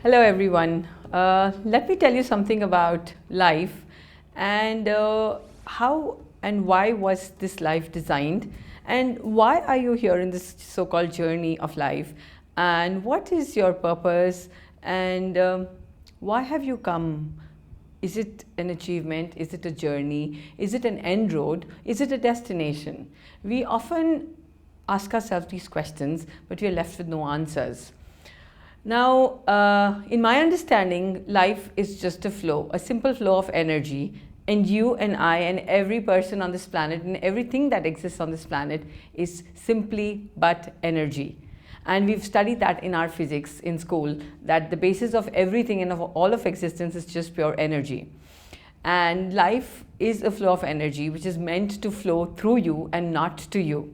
Hello everyone. Let me tell you something about life and how and why was this life designed, and why are you here in this so-called journey of life, and what is your purpose, and why have you come? Is it an achievement? Is it a journey? Is it an end road? Is it a destination? We often ask ourselves these questions, but we are left with no answers. Now, in my understanding, life is just a flow, a simple flow of energy, and you and I and every person on this planet and everything that exists on this planet is simply but energy. And we've studied that in our physics in school, that the basis of everything and of all of existence is just pure energy. And life is a flow of energy which is meant to flow through you and not to you.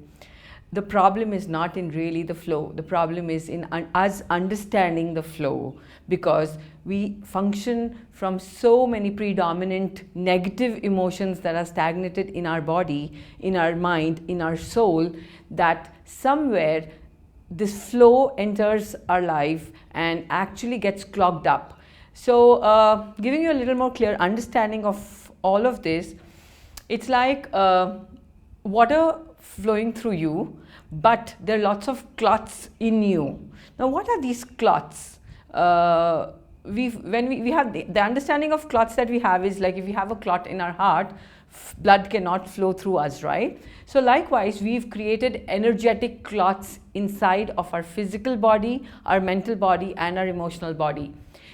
The problem is not in really the flow. The problem is in us understanding the flow, because we function from so many predominant negative emotions that are stagnated in our body, in our mind, in our soul, that somewhere this flow enters our life and actually gets clogged up. So giving you a little more clear understanding of all of this, it's like water flowing through you, but there are lots of clots in you. Now, what are these clots? When we have the understanding of clots that we have is like, if we have a clot in our heart, blood cannot flow through us, right? So likewise, we've created energetic clots inside of our physical body, our mental body, and our emotional body.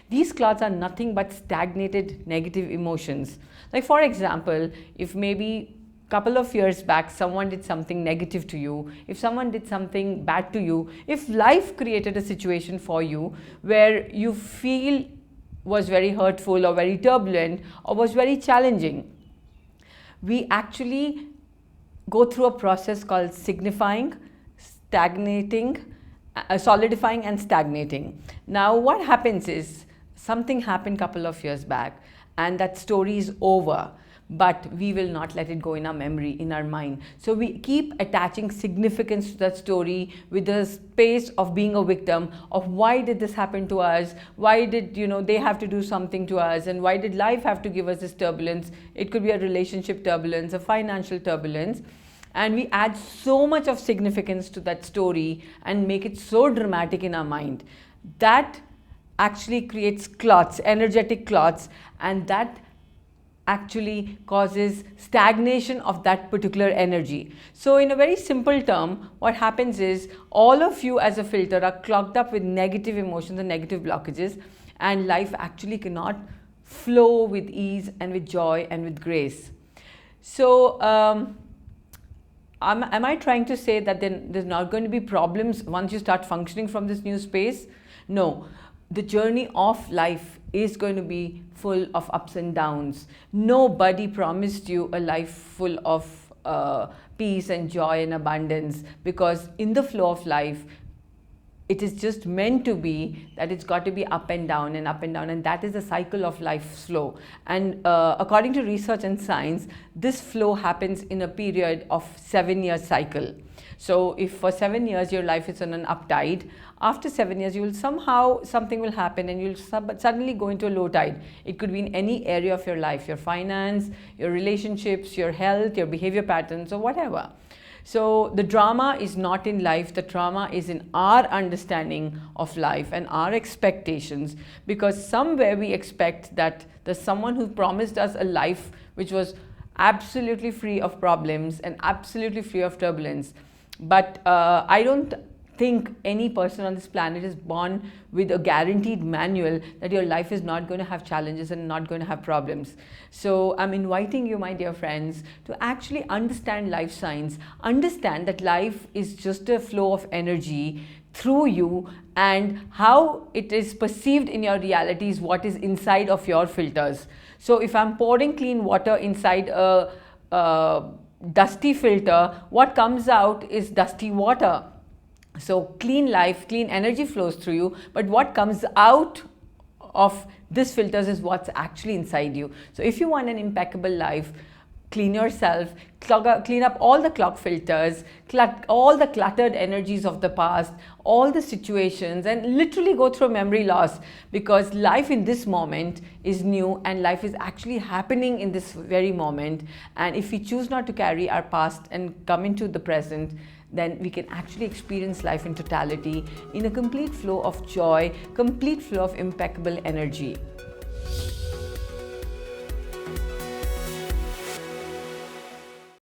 These clots are nothing but stagnated negative emotions. Like, for example, if maybe couple of years back someone did something negative to you, if someone did something bad to you, if life created a situation for you where you feel was very hurtful or very turbulent or was very challenging, we actually go through a process called signifying, stagnating, solidifying and stagnating. Now what happens is, something happened a couple of years back and that story is over, but we will not let it go in our memory, in our mind. So we keep attaching significance to that story with the space of being a victim of why did this happen to us? Why did they have to do something to us? And why did life have to give us this turbulence? It could be a relationship turbulence, a financial turbulence. And we add so much of significance to that story and make it so dramatic in our mind. That actually creates clots, energetic clots, and that actually causes stagnation of that particular energy. So in a very simple term, what happens is all of you as a filter are clogged up with negative emotions and negative blockages, and life actually cannot flow with ease and with joy and with grace. So am I trying to say that then there's not going to be problems once you start functioning from this new space? No. The journey of life is going to be full of ups and downs. Nobody promised you a life full of peace and joy and abundance, because in the flow of life, it is just meant to be that it's got to be up and down and up and down, and that is the cycle of life's flow. And according to research and science, this flow happens in a period of 7-year cycle. So if for 7 years your life is on an up tide, after 7 years you will something will happen and you'll suddenly go into a low tide. It could be in any area of your life, your finance, your relationships, your health, your behavior patterns, or whatever. So the drama is not in life, the drama is in our understanding of life and our expectations, because somewhere we expect that there's someone who promised us a life which was absolutely free of problems and absolutely free of turbulence. But I don't think any person on this planet is born with a guaranteed manual that your life is not going to have challenges and not going to have problems. So I'm inviting you, my dear friends, to actually understand life science, understand that life is just a flow of energy through you, and how it is perceived in your reality is what is inside of your filters. So if I'm pouring clean water inside a dusty filter, what comes out is dusty water. So clean life, clean energy flows through you, but what comes out of this filters is what's actually inside you. So if you want an impeccable life, clean yourself, clean up all the clog filters, all the cluttered energies of the past, all the situations, and literally go through memory loss, because life in this moment is new and life is actually happening in this very moment. And if we choose not to carry our past and come into the present, then we can actually experience life in totality, in a complete flow of joy, complete flow of impeccable energy.